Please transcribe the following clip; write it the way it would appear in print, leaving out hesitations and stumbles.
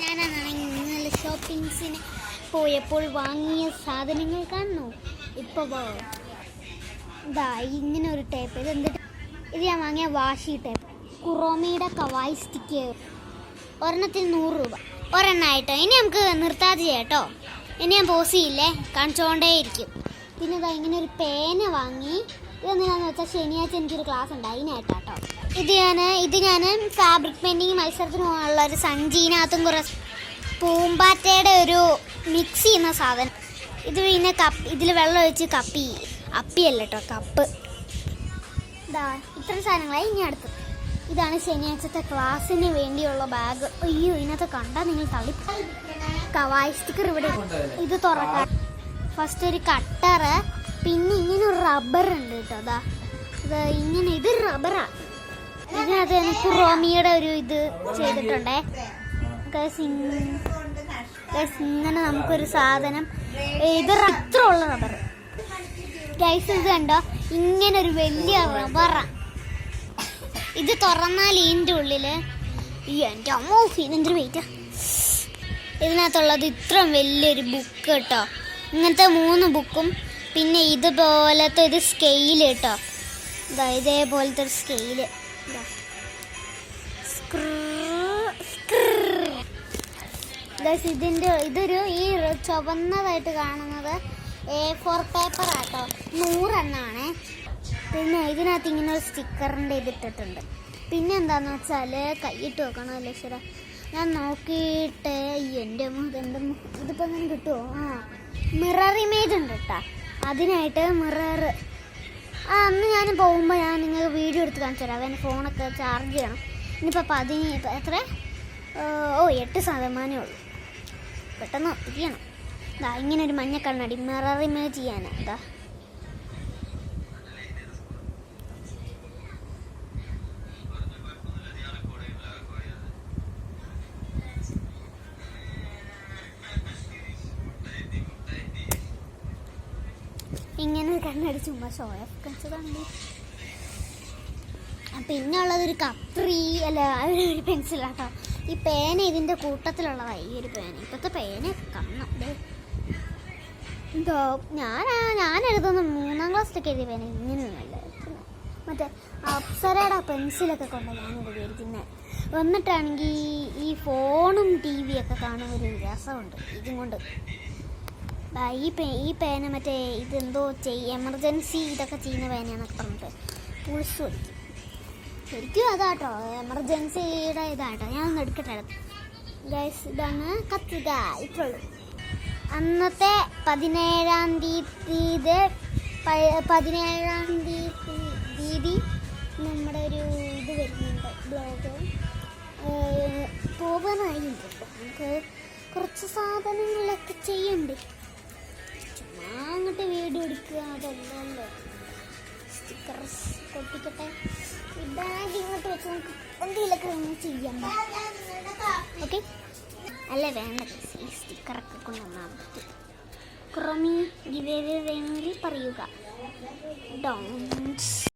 ഞാനാണെങ്കിൽ ഇന്നലെ ഷോപ്പിങ്സിന് പോയപ്പോൾ വാങ്ങിയ സാധനങ്ങൾ കാണുന്നു. ഇപ്പോൾ ഇതാ ഇങ്ങനെ ഒരു ടേപ്പ്. ഇത് ഞാൻ വാങ്ങിയ വാഷി ടേപ്പ്. കുറോമയുടെ കവായി സ്റ്റിക്ക് ഒരെണ്ണത്തിന് 100 രൂപ ഒരെണ്ണമായിട്ടോ. ഇനി നമുക്ക് നിർത്താതെ ചെയ്യാട്ടോ. ഇനി ഞാൻ പോസ് ചെയ്യില്ലേ, കാണിച്ചുകൊണ്ടേയിരിക്കും. പിന്നെ ഇതാ ഇങ്ങനെ ഒരു പേന വാങ്ങി. ഇതെന്തിനാന്ന് വെച്ചാൽ ശനിയാഴ്ച എനിക്കൊരു ക്ലാസ് ഉണ്ട്, അതിനായിട്ടാട്ടോ. ഇത് ഞാൻ ഫാബ്രിക് പെയിൻറ്റിങ് മത്സരത്തിന് പോകാനുള്ള ഒരു സഞ്ചിനകത്തും കുറേ പൂമ്പാറ്റയുടെ ഒരു മിക്സ് ചെയ്യുന്ന സാധനം. ഇത് പിന്നെ ഇതിൽ വെള്ളം ഒഴിച്ച് അപ്പിയല്ല കേട്ടോ, കപ്പ്. ഇതാ ഇത്ര സാധനങ്ങളായി. ഇനി അടുത്ത് ഇതാണ് ശനിയാഴ്ചത്തെ ക്ലാസ്സിന് വേണ്ടിയുള്ള ബാഗ്. അയ്യോ, ഇതിനകത്ത് കണ്ടാൽ നിങ്ങൾ തള്ളി. കവായി സ്റ്റിക്കർ ഇവിടെ. ഇത് തുറക്കാൻ ഫസ്റ്റ് ഒരു കട്ടർ, പിന്നെ ഇങ്ങനെ ഒരു റബ്ബർ ഉണ്ട് കേട്ടോ. അതാ ഇങ്ങനെ, ഇത് റബ്ബറാണ്. ഇതിനകത്ത് എനിക്ക് റോമിയുടെ ഒരു ഇത് ചെയ്തിട്ടുണ്ടേ. ഇങ്ങനെ നമുക്കൊരു സാധനം, ഇത് ഇത്രയുള്ള റബ്ബർ ഗൈസ്. ഇത് കണ്ടോ, ഇങ്ങനെ ഒരു വലിയ റബ്ബറാണ്. ഇത് തുറന്നാൽ ഇതിൻ്റെ ഉള്ളില് എൻ്റെ അമ്മോ ഇതെന്തൊരു വെയിറ്റാ. ഇതിനകത്തുള്ളത് ഇത്രയും വലിയൊരു ബുക്ക് കേട്ടോ. ഇങ്ങനത്തെ 3 ബുക്കും പിന്നെ ഇതുപോലത്തെ ഒരു സ്കെയില് കേട്ടോ. ഇതേപോലത്തെ ഒരു സ്കെയില്. ഇതൊരു ഈ ചുവന്നതായിട്ട് കാണുന്നത് A4 പേപ്പർ ആട്ടോ. 100 എണ്ണമാണേ. പിന്നെ ഇതിനകത്ത് ഇങ്ങനെ ഒരു സ്റ്റിക്കറിൻ്റെ ഇതിട്ടിട്ടുണ്ട്. പിന്നെ എന്താന്ന് വെച്ചാൽ കൈയിട്ട് വെക്കണം അല്ലേ ശരി. ഞാൻ നോക്കിയിട്ട് എൻ്റെ ഇതിപ്പോൾ അങ്ങനെ കിട്ടുമോ? മിറർ ഇമേജ് ഉണ്ട് കേട്ടോ. അതിനായിട്ട് മിറർ അന്ന് ഞാൻ പോകുമ്പോൾ ഞാൻ നിങ്ങൾക്ക് വീഡിയോ എടുത്ത് കാണിച്ചു തരാം. അവൻ്റെ ഫോണൊക്കെ ചാർജ് ചെയ്യണം. ഇനിയിപ്പോൾ എത്ര 8% ഉള്ളൂ. പെട്ടെന്ന് ഒപ്പിക്കണം. ഇങ്ങനെ ഒരു മഞ്ഞ കണ്ണാടി മിറർ ഇമേജ് ചെയ്യാനാണ്. ഇങ്ങനെ കണ്ണടി ചുമ്മാ ഷോയൊക്കെ കാണിച്ചതാണ്. പിന്നെ ഉള്ളതൊരു കത്രി അല്ല, ഒരു പെൻസിലാട്ടോ. ഈ പേന ഇതിൻ്റെ കൂട്ടത്തിലുള്ളതായി. ഈ ഒരു പേന, ഇപ്പോഴത്തെ പേനയൊക്കെ കാണണം. ഞാൻ എഴുതുന്ന 3ാം ക്ലാസ്സിലൊക്കെ എഴുതിയ പേന ഇങ്ങനെയൊന്നുമല്ല. മറ്റേ അപ്സരയുടെ പെൻസിലൊക്കെ കൊണ്ട് ഞാൻ എഴുതിയിരിക്കുന്നത്. വന്നിട്ടാണെങ്കിൽ ഈ ഫോണും TV ഒക്കെ കാണുന്ന ഒരു രസമുണ്ട് ഇതും കൊണ്ട്. ഈ പേന മറ്റേ ഇതെന്തോ എമർജൻസി ഇതൊക്കെ ചെയ്യുന്ന പേനയാന്നൊക്കെ പറഞ്ഞിട്ട് പുളിസ് പഠിക്കും. ശരിക്കും അതാട്ടോ, എമർജൻസിയുടെ ഇതാട്ടോ. ഞാനൊന്ന് എടുക്കട്ടെ ഗൈസ്. ഇതാണ് കത്തിക. ഇത്രയുള്ളൂ. അന്നത്തെ 17-ാം തീയതി നമ്മുടെ ഒരു ഇത് വരുന്നുണ്ട്, ബ്ലോഗ് പോകാനായിട്ടുണ്ട്. നമുക്ക് കുറച്ച് സാധനങ്ങളൊക്കെ ചെയ്യണ്ടേ. ചുമ്മാ അങ്ങോട്ട് വീഡിയോ എടുക്കുക അതല്ലല്ലോ. സ്റ്റിക്കർ പൊട്ടിക്കട്ടെ. ഈ ബാഗ് ഇങ്ങോട്ട് വെച്ച് നമുക്ക് എന്തെങ്കിലുമൊക്കെ ചെയ്യാം. ഓക്കെ അല്ലേ? വേണ്ട, ഈ സ്റ്റിക്കറൊക്കെ കൊണ്ടുവന്നാൽ പറ്റും. ക്രോമി ഗിവ് വേണമെങ്കിൽ പറയുക. ഡോണ്ട്